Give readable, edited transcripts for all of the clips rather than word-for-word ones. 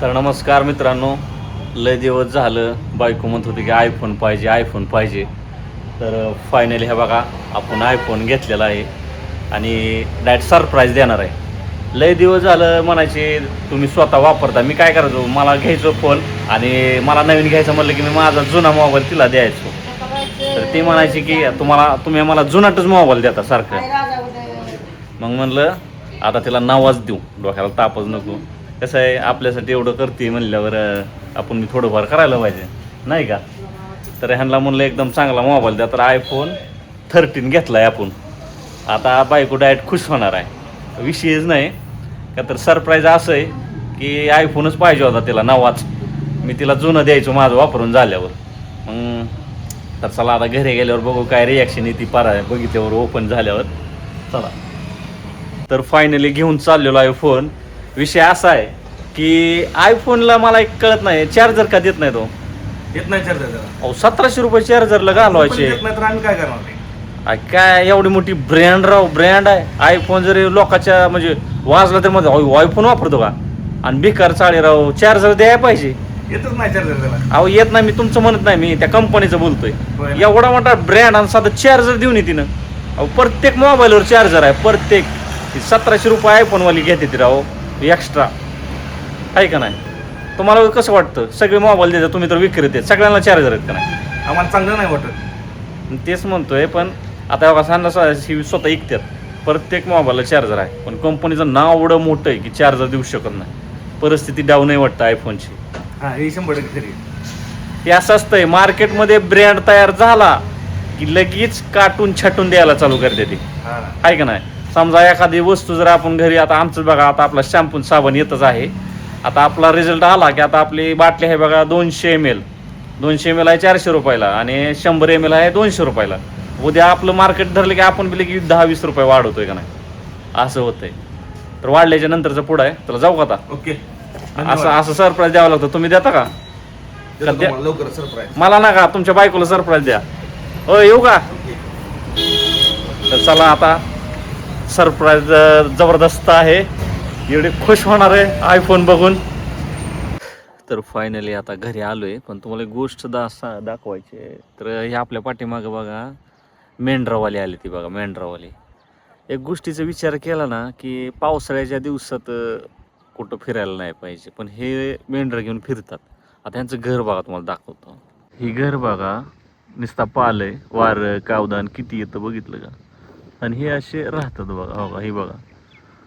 तर नमस्कार मित्रांनो, लय दिवस झालं बायको म्हणत होती की आयफोन पाहिजे आयफोन पाहिजे. तर फायनली हे बघा आपण आयफोन घेतलेला आहे आणि डायरेक्ट सरप्राईज देणार आहे. लय दिवस झालं म्हणायचे तुम्ही स्वतः वापरता, मी काय करायचो मला घ्यायचो फोन आणि मला नवीन घ्यायचं म्हणलं की मी माझा जुना मोबाईल तिला द्यायचो. तर ती म्हणायची की तुम्ही मला जुनाटच मोबाईल देता सारखं. मग म्हणलं आता तिला नावाच देऊ, डोक्याला तापच नको. कसं आहे आपल्यासाठी एवढं करते म्हणल्यावर आपण मी थोडंफार करायला पाहिजे नाही का. तर ह्यांना म्हणलं एकदम चांगला मोबाईल द्या. तर आयफोन 13 घेतला आहे आपण. आता बायको डायरेक्ट खुश होणार आहे, विषयच नाही का. तर सरप्राईज असं आहे की आयफोनच पाहिजे होता तिला नवाच, मी तिला जुनं द्यायचो माझं वापरून झाल्यावर. मग तर चला आता घरी गेल्यावर बघू काय रिॲक्शन येते बघितल्यावर ओपन झाल्यावर. चला तर फायनली घेऊन चाललेलो आहे फोन. विषय असा आहे की आयफोनला मला एक कळत नाही, चार्जर का देत नाही तो. येत नाही चार्जर त्याला. अहो 1700 रुपये चार्जरला घालवायचे. येत नाही तर आम्ही काय करणार? काय एवढी मोठी ब्रँड आहे आयफोन. जरी लोकांच्या म्हणजे वाजला तर मध्ये आयफोन वापरतो का, आणि बेकार चाळे राव चार्जर द्यायला पाहिजे. येतच नाही चार्जर त्याला. अहो येत नाही, मी तुमचं म्हणत नाही, मी त्या कंपनीचं बोलतोय. होय. एवढा मोठा ब्रँड आणि साधं चार्जर देऊन येते ना. अहो प्रत्येक मोबाईलवर चार्जर आहे, प्रत्येक. 1700 रुपये आयफोनवाली घेते ती राव एक्स्ट्रा, आहे का नाही. तुम्हाला कसं वाटतं सगळे मोबाईल देतात, तुम्ही तर विक्रेते, सगळ्यांना चार्जर आहेत का नाही. आम्हाला चांगलं नाही वाटत. तेच म्हणतोय. पण आता बघा सांगा स्वतः ऐकतात प्रत्येक मोबाईलला चार्जर आहे, पण कंपनीचं नाव एवढं मोठं आहे की चार्जर देऊ शकत नाही. परिस्थिती डाऊन नाही वाटतं आयफोनची. हा हे 100% खरी. हे असं असतंय मार्केटमध्ये ब्रँड तयार झाला की लगेच काटून छाटून द्यायला चालू करते ती, हा आहे का नाही. समजा एखादी वस्तू जर आपण घरी, आता आमचं बघा आता आपला शॅम्पू साबण येतच आहे. आता आपला रिझल्ट आला की आता आपली बाटली आहे बघा 200 ml आहे 400 रुपयाला आणि 100 ml आहे 200 रुपयाला. उद्या आपलं मार्केट धरलं की आपण बिले की 10-20 रुपये वाढवतोय का नाही, असं होतंय. तर वाढल्याच्या नंतरचं पुढं आहे. तर जाऊ का आता. ओके. असं सरप्राईज द्यावं लागतं. तुम्ही देता का सध्या? लवकर सरप्राईज. मला ना का तुमच्या बायकोला सरप्राईज द्या. येऊ का. तर चला आता सरप्राईज जबरदस्त आहे, एवढे खुश होणार आहे आयफोन बघून. तर फायनली आता घरी आलोय, पण तुम्हाला एक गोष्ट दाखवायची आहे. तर हे आपल्या पाठीमागं बघा मेंढरावाली आली ती बघा मेंढरावाली. एक गोष्टीचा विचार केला ना की पावसाळ्याच्या दिवसात कुठं फिरायला नाही पाहिजे, पण हे मेंढरं घेऊन फिरतात. आता त्यांचं घर बघा तुम्हाला दाखवतो. ही घर बघा नुसता पाल आहे, वारं कावदान किती येतं बघितलं का. आणि हे असे राहतात बघा. हो का, हे बघा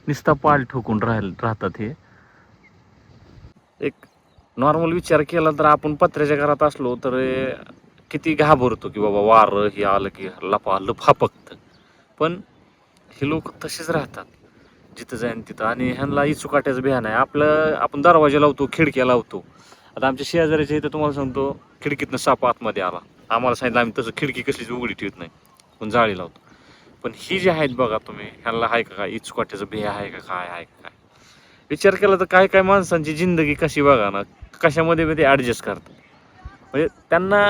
नुसता पाल ठोकून राहतात. हे एक नॉर्मल विचार केला तर आपण पत्र्याच्या घरात असलो तर किती घाबरतो की बाबा वारं हे आलं की लफापकतं. पण हे लोक तसेच राहतात जिथं जाईन तिथं. आणि ह्यांना इचुकाट्याचं भ्या नाही. आपण दरवाजा लावतो, खिडक्या लावतो. आता आमच्या शेजाऱ्याच्या इथं तुम्हाला सांगतो खिडकीतनं साप आतमध्ये आला, आम्हाला सांगितलं आम्ही तसं खिडकी कसलीच उघडी ठेवत नाही, पण जाळी लावतो. पण ही जी आहेत बघा तुम्ही, ह्यांना आहे का काय इचुकाट्याचं भ्या आहे का काय आहे का काय. विचार केला तर काय काय माणसांची जिंदगी कशी बघा ना, कशामध्ये ते ॲडजस्ट करतात. म्हणजे त्यांना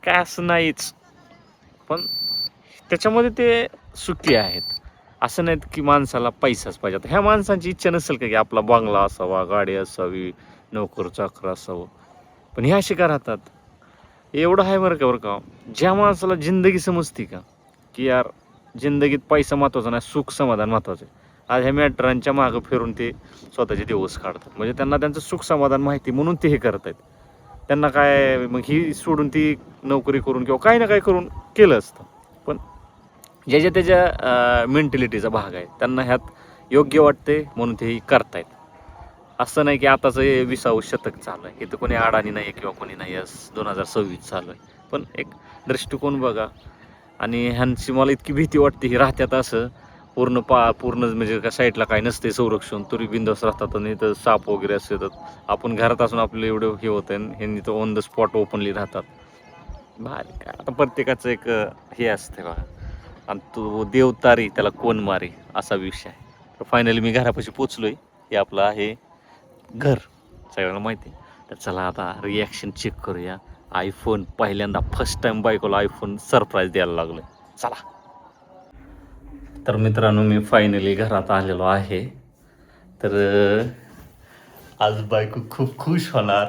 काय असं नाहीच, पण त्याच्यामध्ये ते सुखी आहेत. असं नाहीत की माणसाला पैसाच पाहिजे. आता ह्या माणसांची इच्छा नसेल का की आपला बंगला असावा, गाडी असावी, नोकर चाकर असावं, पण हे असे का राहतात. एवढं आहे बरं का, ज्या माणसाला जिंदगी समजते का की यार जिंदगीत पैसा महत्त्वाचा नाही, सुख समाधान महत्त्वाचं आहे. आज ह्या मॅटरांच्या मागं फिरून ते स्वतःचे दिवस काढतात. म्हणजे त्यांना त्यांचं सुख समाधान माहिती म्हणून ते हे करत आहेत. त्यांना काय मग ही सोडून ती नोकरी करून किंवा काही ना काही करून केलं असतं. पण ज्याच्या त्याच्या मेंटॅलिटीचा भाग आहे, त्यांना ह्यात योग्य वाटते म्हणून ते करतायत. असं नाही की आताचं 20वे शतक चालू आहे, इथं कोणी अडाणी नाही किंवा कोणी नाही, 2026 चालू आहे. पण एक दृष्टिकोन बघा. आणि ह्यांची मला इतकी भीती वाटते, ही राहत्यात असं पूर्ण म्हणजे का साईडला काय नसते संरक्षण, तरी बिंदास राहतात. आणि तर साप वगैरे असतात, आपण घरात असून आपलं एवढं हे होतं आणि ह्यांनी तर ऑन द स्पॉट ओपनली राहतात. भारी काय आता प्रत्येकाचं एक हे असते बघा. आणि तो देवतारी त्याला कोण मारे असा विषय आहे. तर फायनली मी घरापाशी पोचलोय. हे आपलं आहे घर, सगळ्यांना माहिती आहे. तर चला आता रिॲक्शन चेक करूया. आयफोन पहिल्यांदा फर्स्ट टाइम बायकोला आयफोन सरप्राईज द्यायला लागलोय. चला. तर मित्रांनो मी फायनली घरात आलेलो आहे. तर आज बायको खूप खुश होणार.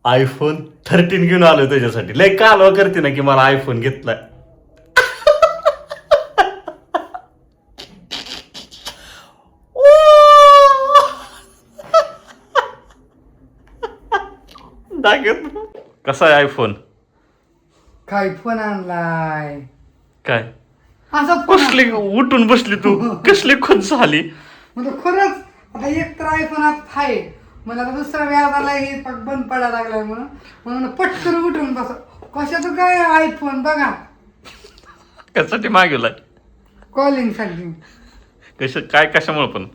iPhone 13 घेऊन आलोय त्याच्यासाठी. लय कालवा करते ना की मला आयफोन घेतलाय. कसा आहे आयफोन? काय फोन आणलाय? काय असा फोन कसली उठून बसली तू? कसली खुश झाली? म्हणजे खरंच आता एक तर आयफोन आता आहे, मला आता दुसरा व्याजाला हे पाक बंद पडायला लागलाय म्हणून पटकन उठून बस. कशाचं काय आयफोन बघा, कशासाठी मागवलाय? कॉलिंग साठी. काय कशामुळे पण?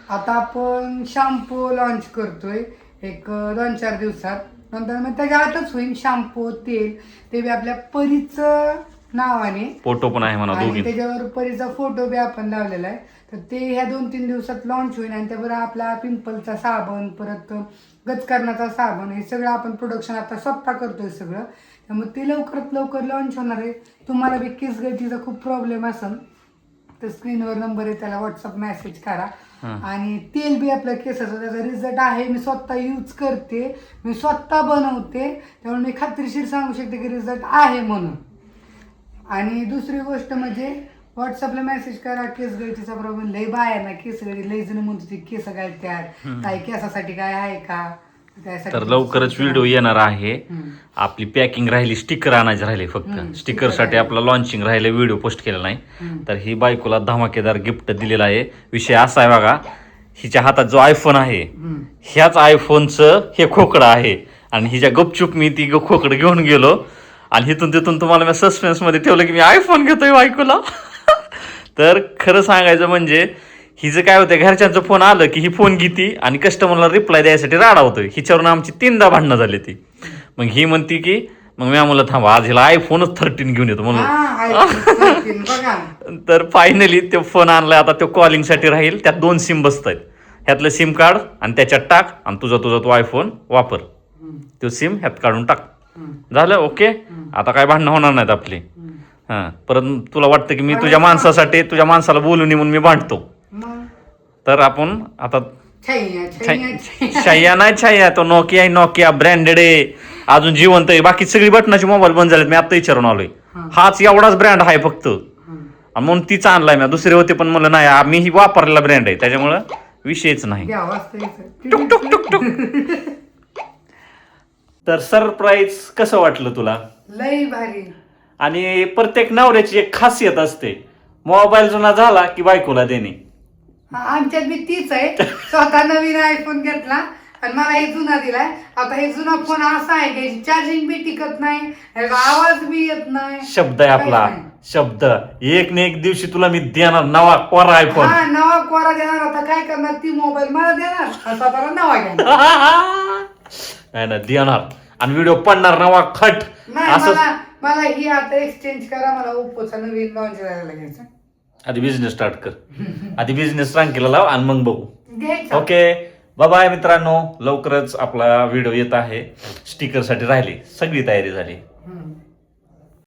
आता आपण शॅम्पू लॉन्च करतोय एक 2-4 दिवसात. नंतर मग त्याच्या आतच होईल शॅम्पू, तेल. ते बी आपल्या परीचं नावाने, फोटो पण आहे म्हणा आणि दोघी. त्याच्यावर परीचा फोटो बी आपण लावलेला आहे. तर ते ह्या 2-3 दिवसात लॉन्च होईल. आणि त्याबरोबर आपला पिंपलचा साबण, परत गचकरणाचा साबण, हे सगळं आपण प्रोडक्शन आता स्वतः करतोय सगळं. त्यामुळे ते लवकरात लवकर लॉन्च होणार आहे. तुम्हाला बी केस गळतीचा खूप प्रॉब्लेम असेल तर स्क्रीनवर नंबर आहे, त्याला व्हॉट्सअप मेसेज करा. आणि तेल बी आपल्या केसाचं, त्याचा रिझल्ट आहे. मी स्वतः यूज करते, मी स्वतः बनवते, त्यामुळे मी खात्रीशीर सांगू शकते की रिझल्ट आहे म्हणून. आणि दुसरी गोष्ट म्हणजे व्हॉट्सअपला मेसेज करा. केस गळतीचा प्रॉब्लेम लय बाय ना, केस गळती लय जण म्हणतो ती केस गळत्यात, काही केसासाठी काय आहे का? तर लवकरच व्हिडिओ येणार आहे. आपली पॅकिंग राहिली, स्टिकर आणायची राहिले फक्त. स्टिकर साठी आपला लॉन्चिंग राहिले, व्हिडिओ पोस्ट केला नाही. तर ही बायकोला धमाकेदार गिफ्ट दिलेला आहे. विषय असा आहे बघा, हिच्या हातात जो आयफोन आहे, ह्याच आयफोनचं हे खोकडं आहे. आणि हिच्या गपचूप मी ती खोकडं घेऊन गेलो आणि इथून तिथून तुम्हाला मी सस्पेन्स मध्ये ठेवलं की मी आयफोन घेतोय बायकोला. तर खरं सांगायचं म्हणजे हिचं काय होतं, घरच्यांचं फोन आलं की ही फोन घेती आणि कस्टमरला रिप्लाय द्यायसाठी राडावतोय. हिच्यावरून आमची 3दा भांडणं झाली ती. मग ही म्हणती की मग मी आम्हाला थांबा, आज हिला iPhone 13 घेऊन येतो म्हणून. तर फायनली तो फोन आणलाय. आता तो कॉलिंगसाठी राहील. त्यात 2 सिम बसत आहेत. ह्यातलं सिम काढ आणि त्याच्यात टाक आणि तुझा तो आयफोन वापर. तो सिम ह्यात काढून टाक, झालं. ओके, आता काय भांडणं होणार नाहीत आपली. हा, परत तुला वाटतं की मी तुझ्या माणसाला बोलून म्हणून मी भांडतो, तर आपण आता छाया नाही, छाया तो नोकिया ब्रँडेड आहे, अजून जिवंत आहे. बाकी सगळी बटनाची मोबाईल बंद झालेत. मी आता विचारून आलोय, हाच एवढाच ब्रँड आहे फक्त. म्हणून तीच आणलाय मी. दुसरे होते पण म्हणलं नाही, मी ही वापरलेला ब्रँड आहे, त्याच्यामुळं विषयच नाही. तर सरप्राईज कसं वाटलं तुला? लई भारी. आणि प्रत्येक नवऱ्याची एक खासियत असते, मोबाईल जुना झाला की बायकोला देणे. आमच्यात बी तीच आहे. स्वतः नवीन आयफोन घेतला आणि मला हे जुना दिलाय. आता हे जुना फोन असा आहे की चार्जिंग बी टिकत नाही, आवाज बी येत नाही. शब्द आहे आपला, शब्द. एक न एक दिवशी तुला मी देणार नवा कोरा आयफोन. हा, नवा कोरा देणार. आता काय करणार, ती मोबाईल मला देणार आणि स्वतःला नवा घेणार. नाही ना, देणार आणि व्हिडिओ पडणार नवा खट. नाही, मला ही आता एक्सचेंज करा. मला ओप्पोचा नवीन लॉन्च करायला घ्यायचा. आधी बिझनेस स्टार्ट कर, आधी बिझनेस रांकीला लाव आणि मग बघू. घ्यायचा. ओके, बाय मित्रांनो. लवकरच आपला व्हिडिओ येत आहे. स्टिकर साठी राहिली, सगळी तयारी झाली.